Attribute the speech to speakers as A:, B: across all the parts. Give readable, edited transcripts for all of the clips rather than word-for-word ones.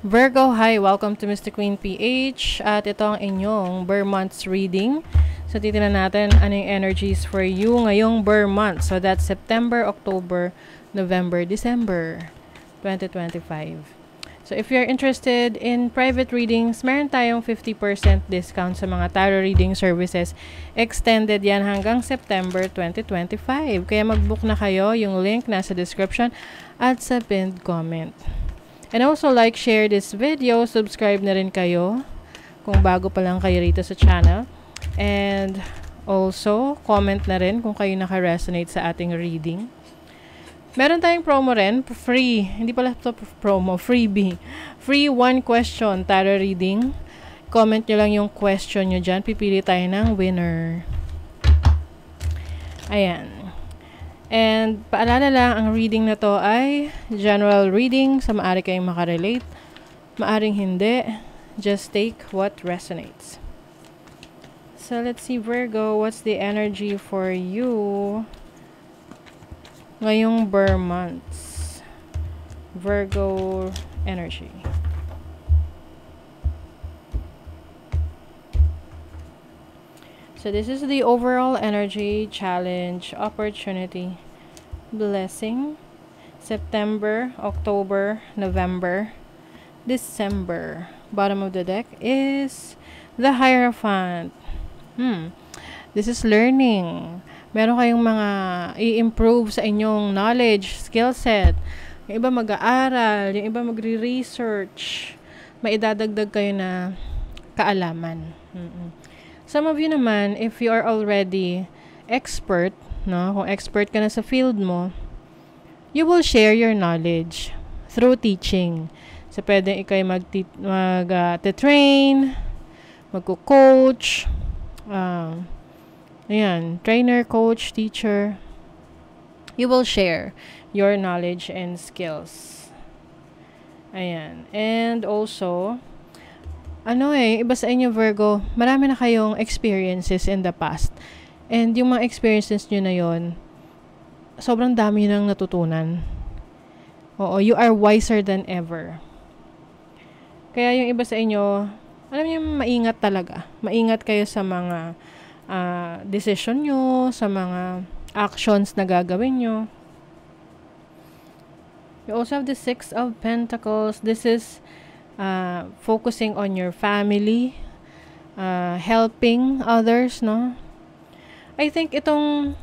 A: Virgo, hi! Welcome to Mr. Queen PH at ito ang inyong Burr Months reading. So, titignan natin ano yung energies for you ngayong Burr Month. So, that's September, October, November, December 2025. So, if you're interested in private readings, meron tayong 50% discount sa mga tarot reading services. Extended yan hanggang September 2025. Kaya mag-book na kayo. Yung link nasa description at sa pinned comment. And also like, share this video, subscribe na rin kayo kung bago pa lang kayo rito sa channel. And also, comment na rin kung kayo naka-resonate sa ating reading. Meron tayong promo rin, free, hindi pala ito promo, freebie. Free one question tarot reading. Comment nyo lang yung question nyo dyan, pipili tayo ng winner. Ayan. And paalala lang, ang reading na to ay general reading. So, maaari kayong makarelate. Maaring hindi. Just take what resonates. So, let's see, Virgo. What's the energy for you ngayong Burr months? Virgo energy. So this is the overall energy, challenge, opportunity, blessing, September, October, November, December. Bottom of the deck is the Hierophant. This is learning. Meron kayong mga i-improve sa inyong knowledge, skill set. Yung iba mag-aaral, yung iba magre-research. May idadagdag kayo na kaalaman. Some of you naman, if you are already expert, no, kung expert ka na sa field mo, you will share your knowledge through teaching. So, pwede ikay mag-train, magko-coach, trainer, coach, teacher. You will share your knowledge and skills. Ayan. And also, iba sa inyo, Virgo, marami na kayong experiences in the past. And yung mga experiences nyo na yon, sobrang dami nang natutunan. Oo, you are wiser than ever. Kaya yung iba sa inyo, alam niyo, maingat talaga. Maingat kayo sa mga decision nyo, sa mga actions na gagawin nyo. You also have the Six of Pentacles. This is focusing on your family, helping others, no? I think itong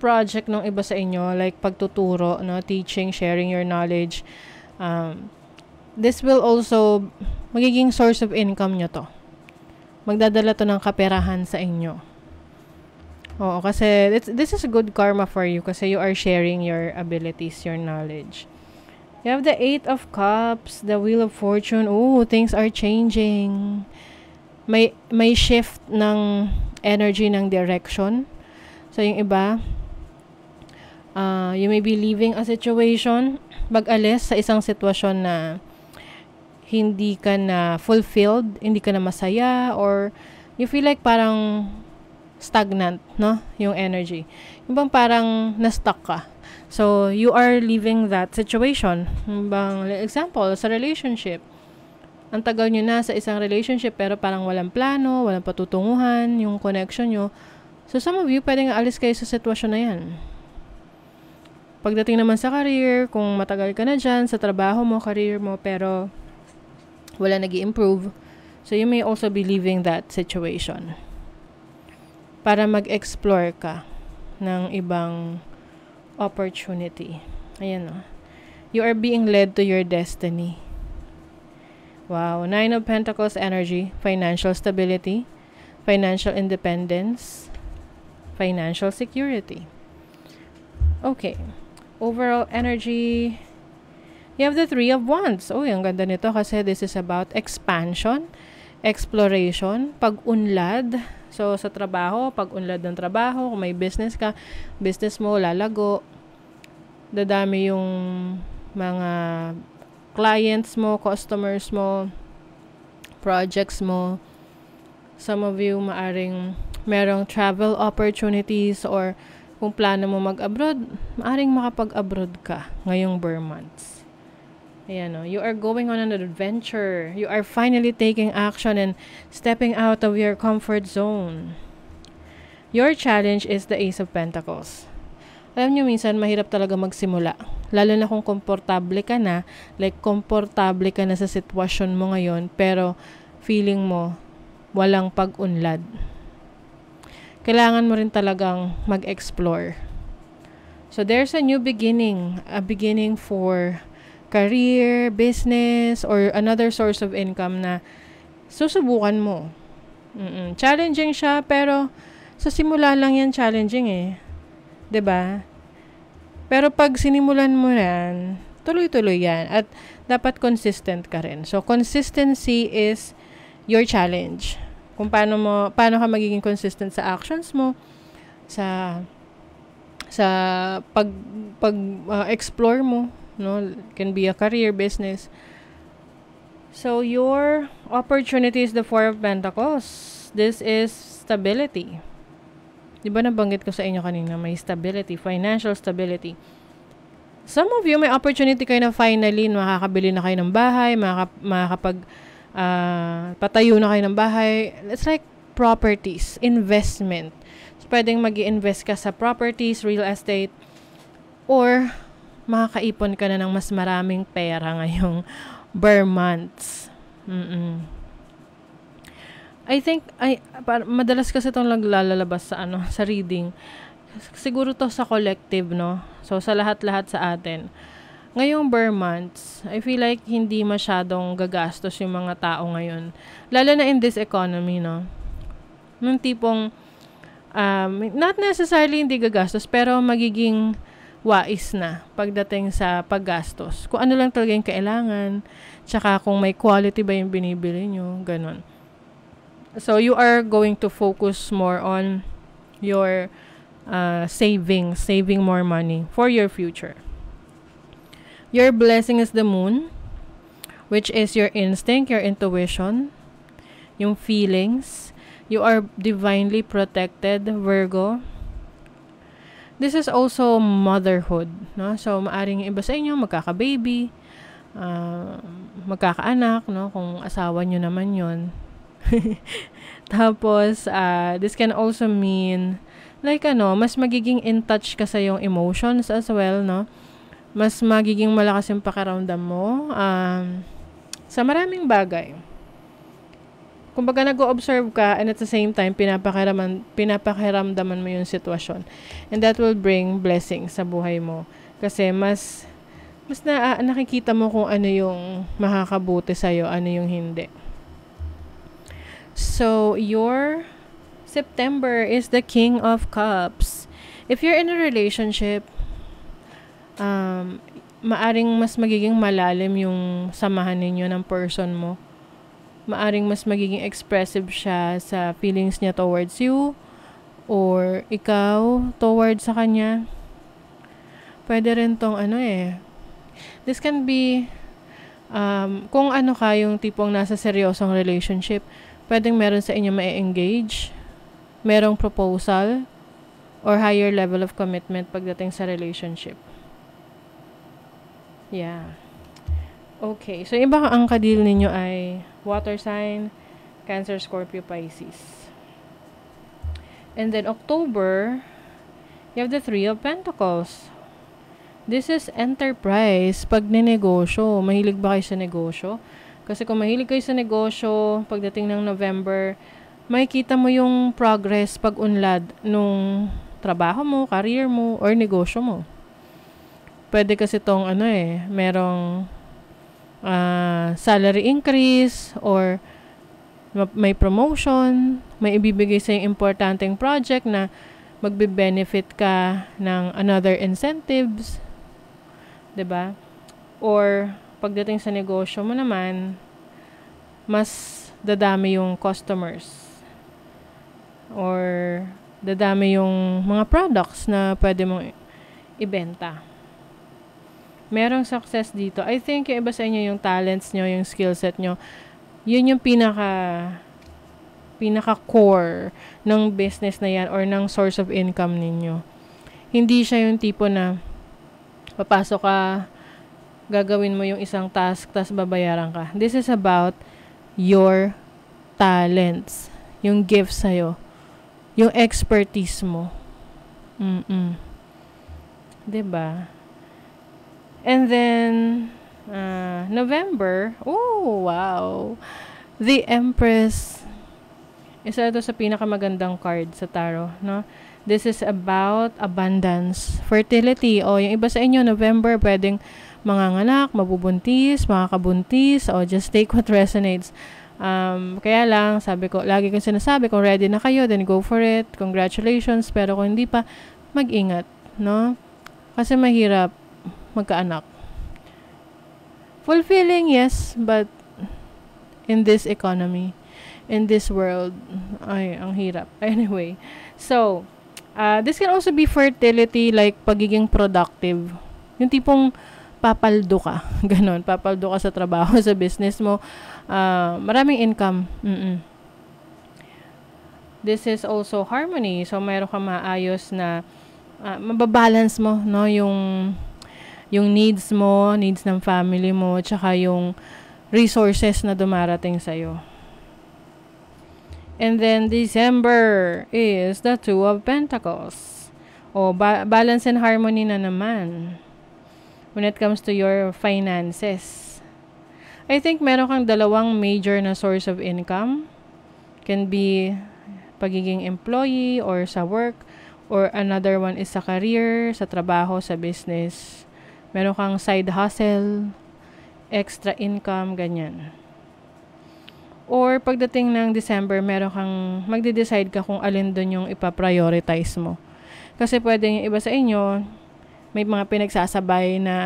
A: project ng iba sa inyo, like pagtuturo, no, teaching, sharing your knowledge, this will also magiging source of income nyo to. Magdadala to ng kaperahan sa inyo. Oo, kasi this is a good karma for you kasi you are sharing your abilities, your knowledge. You have the Eight of Cups, the Wheel of Fortune. Oh, things are changing. May shift ng energy, ng direction. So, yung iba, you may be leaving a situation, mag-alis sa isang sitwasyon na hindi ka na fulfilled, hindi ka na masaya, or you feel like parang stagnant, no? Yung energy. Yung bang parang na-stuck ka. So, you are leaving that situation. Bang example, sa relationship. Ang tagal nyo na sa isang relationship pero parang walang plano, walang patutunguhan, yung connection nyo. So, some of you, pwedeng alis kayo sa sitwasyon na yan. Pagdating naman sa career, kung matagal ka na dyan, sa trabaho mo, career mo, pero wala nag-i-improve. So, you may also be leaving that situation. Para mag-explore ka ng ibang opportunity. Ayan, o. You are being led to your destiny. Wow. Nine of Pentacles energy. Financial stability. Financial independence. Financial security. Okay. Overall energy. You have the Three of Wands. Oh, ang ganda nito kasi this is about expansion, exploration, pag-unlad. So, sa trabaho, pag-unlad ng trabaho, kung may business ka, business mo, lalago, dadami yung mga clients mo, customers mo, projects mo. Some of you, maaring merong travel opportunities or kung plano mo mag-abroad, maaring makapag-abroad ka ngayong Burr months. Ayan, you are going on an adventure. You are finally taking action and stepping out of your comfort zone. Your challenge is the Ace of Pentacles. Alam nyo, minsan mahirap talaga magsimula. Lalo na kung komportable ka na, like komportable ka na sa sitwasyon mo ngayon, pero feeling mo walang pag-unlad. Kailangan mo rin talagang mag-explore. So there's a new beginning, a beginning for career, business, or another source of income na susubukan mo. Challenging siya, pero sa simula lang yan challenging eh. 'Di ba? Pero pag sinimulan mo yan, tuloy-tuloy yan. At dapat consistent ka rin. So, consistency is your challenge. Kung paano ka magiging consistent sa actions mo, sa explore mo, no? It can be a career, business. So, your opportunity is the Four of Pentacles. This is stability. Di ba nabanggit ko sa inyo kanina, may stability, financial stability. Some of you, may opportunity kayo na finally, makakabili na kayo ng bahay, patayo na kayo ng bahay. It's like properties, investment. So, pwedeng mag-i-invest ka sa properties, real estate, or makakaipon ka na ng mas maraming pera ngayong bare months. I think, madalas kasi itong naglalabas sa reading. Siguro to sa collective, no? So, sa lahat-lahat sa atin. Ngayong bare months, I feel like hindi masyadong gagastos yung mga tao ngayon. Lalo na in this economy, no? Nung tipong, not necessarily hindi gagastos, pero magiging wais na pagdating sa paggastos. Kung ano lang talaga yung kailangan, tsaka kung may quality ba yung binibili nyo, ganun. So, you are going to focus more on your saving more money for your future. Your blessing is the moon, which is your instinct, your intuition, yung feelings. You are divinely protected, Virgo. This is also motherhood, no? So, maaring iba sa inyo, magkaka-baby, magkakaanak, no? Kung asawa nyo naman yon. Tapos, this can also mean, like mas magiging in touch ka sa yung emotions as well, no? Mas magiging malakas yung pakiramdam mo sa maraming bagay. Kumbaga nag-o-observe ka and at the same time, pinapakiramdaman mo yung sitwasyon. And that will bring blessings sa buhay mo. Kasi mas nakikita mo kung ano yung makakabuti sa'yo, ano yung hindi. So, your September is the King of Cups. If you're in a relationship, maaring mas magiging malalim yung samahan ninyo ng person mo. Maaring mas magiging expressive siya sa feelings niya towards you, or ikaw towards sa kanya. Pwede rin tong this can be, kung yung tipong nasa seryosong relationship, pwedeng meron sa inyo ma-engage, merong proposal, or higher level of commitment pagdating sa relationship. Yeah. Okay. So, iba ang kadil ninyo ay water sign, Cancer, Scorpio, Pisces. And then, October, you have the Three of Pentacles. This is enterprise, pag ninegosyo. Mahilig ba kayo sa negosyo? Kasi kung mahilig kayo sa negosyo, pagdating ng November, makikita mo yung progress pag-unlad nung trabaho mo, career mo, or negosyo mo. Pwede kasi itong merong salary increase, or may promotion, may ibibigay sa yung importanteng project na magbe-benefit ka ng another incentives. 'Di ba? Or pagdating sa negosyo mo naman, mas dadami yung customers, or dadami yung mga products na pwede mong ibenta. Merong success dito. I think yung iba sa inyo, yung talents nyo, yung skill set nyo, yun yung pinaka-core ng business na yan or ng source of income ninyo. Hindi siya yung tipo na papasok ka, gagawin mo yung isang task, tas babayaran ka. This is about your talents, yung gifts sa'yo, yung expertise mo. Diba? And then, November, oh, wow. The Empress. Isa ito sa pinakamagandang card sa tarot, no? This is about abundance, fertility. O, yung iba sa inyo, November, pwedeng manganganak, mabubuntis, makakabuntis, o just take what resonates. Kaya lang, sabi ko, lagi kong sinasabi, kung ready na kayo, then go for it. Congratulations. Pero kung hindi pa, mag-ingat, no? Kasi mahirap magkaanak. Fulfilling, yes, but in this economy, in this world, ay, ang hirap. Anyway, so, this can also be fertility, like pagiging productive. Yung tipong papaldo ka, ganon, papaldo ka sa trabaho, sa business mo, maraming income. This is also harmony, so mayroon ka maayos na, mababalance mo, no, yung needs mo, needs ng family mo, tsaka yung resources na dumarating sa'yo. And then, December is the Two of Pentacles. O, balance and harmony na naman. When it comes to your finances. I think meron kang dalawang major na source of income. Can be pagiging employee or sa work. Or another one is sa career, sa trabaho, sa business. Meron kang side hustle, extra income, ganyan. Or pagdating ng December, meron kang magde-decide ka kung alin doon yung ipa-prioritize mo. Kasi pwedeng yung iba sa inyo, may mga pinagsasabay na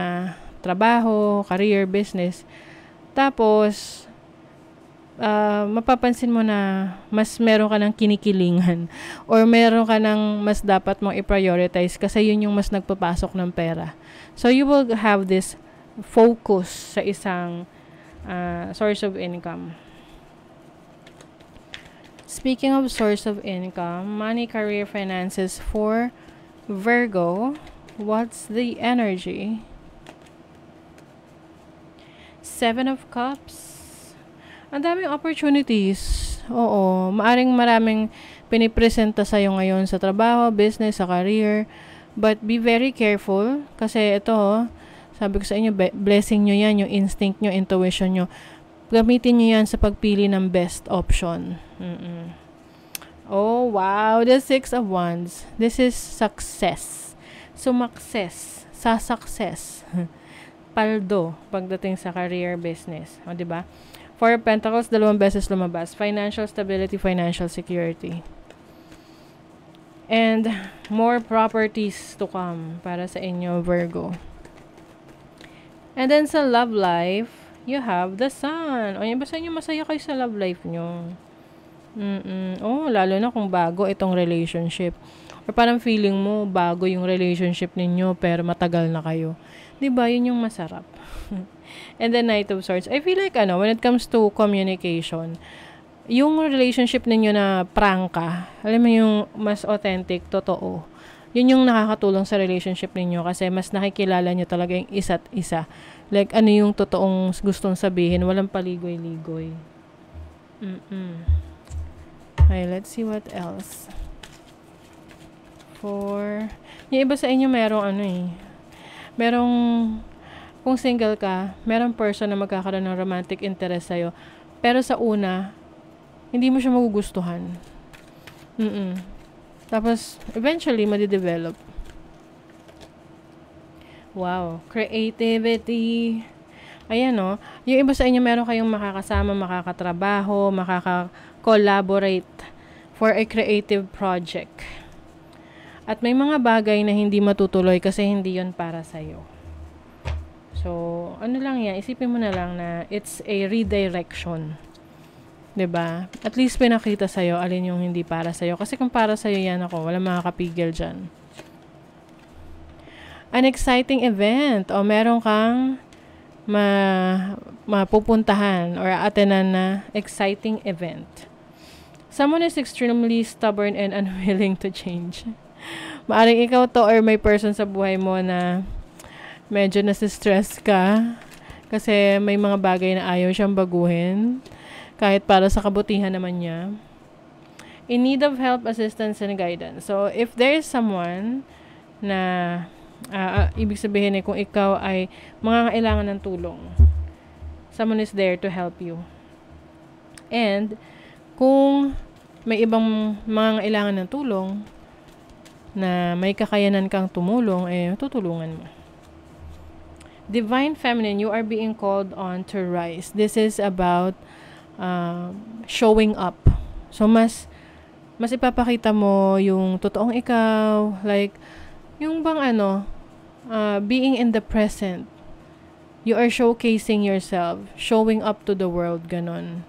A: trabaho, career, business. Tapos, mapapansin mo na mas meron ka ng kinikilingan or meron ka ng mas dapat mong i-prioritize kasi yun yung mas nagpapasok ng pera. So, you will have this focus sa isang source of income. Speaking of source of income, money, career, finances for Virgo, what's the energy? 7 of Cups. Ang daming opportunities. Oo, maraming pinipresenta sa'yo ngayon sa trabaho, business, sa career. But be very careful kasi ito, sabi ko sa inyo, blessing nyo yan, yung instinct nyo, intuition nyo. Gamitin nyo yan sa pagpili ng best option. Oh, wow. The 6 of Wands. This is success. Sumakses. Sa success. Paldo pagdating sa career, business. O, diba? 4 of Pentacles, 2 beses lumabas. Financial stability, financial security. And more properties to come para sa inyo, Virgo. And then sa love life, you have the Sun. O, yung ba sa inyo masaya kayo sa love life nyo? Oh, lalo na kung bago itong relationship. Or parang feeling mo, bago yung relationship ninyo, pero matagal na kayo. Diba? Yun yung masarap. And the Knight of Swords. I feel like, when it comes to communication, yung relationship ninyo na prangka, alam mo yung mas authentic, totoo. Yun yung nakakatulong sa relationship ninyo kasi mas nakikilala nyo talaga yung isa't isa. Like, ano yung totoong gustong sabihin. Walang paligoy-ligoy. Okay, let's see what else. Yung iba sa inyo merong, kung single ka, merong person na magkakaroon ng romantic interest sa'yo. Pero sa una, hindi mo siya magugustuhan. Tapos, eventually, madidevelop. Wow. Creativity. Ayan, no? Yung iba sa inyo, meron kayong makakasama, makakatrabaho, makaka-collaborate for a creative project. At may mga bagay na hindi matutuloy kasi hindi yon para sa'yo. So, ano lang yan? Isipin mo na lang na it's a redirection. 'Di ba? At least pinakita sa'yo alin yung hindi para sa'yo. Kasi kung para sa'yo yan ako, walang makakapigil dyan. An exciting event. O meron kang mapupuntahan or attenan na exciting event. Someone is extremely stubborn and unwilling to change. Maaring ikaw to or may person sa buhay mo na medyo nasistress ka kasi may mga bagay na ayaw siyang baguhin kahit para sa kabutihan naman niya. In need of help, assistance, and guidance. So, if there is someone na ibig sabihin kung ikaw ay mangangailangan ng tulong, someone is there to help you. And kung may ibang mangangailangan ng tulong na may kakayanan kang tumulong, tutulungan mo. Divine Feminine, you are being called on to rise. This is about showing up. So, mas ipapakita mo yung totoong ikaw, like, yung bang being in the present. You are showcasing yourself, showing up to the world, ganon.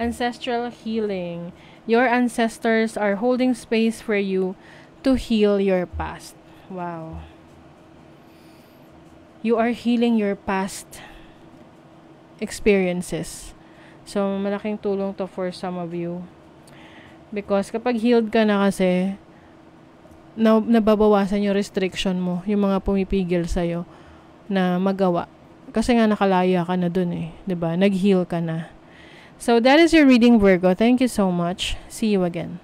A: Ancestral healing. Your ancestors are holding space for you to heal your past. Wow. You are healing your past experiences. So, malaking tulong to for some of you. Because kapag healed ka na kasi, nababawasan yung restriction mo, yung mga pumipigil sa'yo na magawa. Kasi nga nakalaya ka na dun 'di ba? Nag-heal ka na. So, that is your reading, Virgo. Thank you so much. See you again.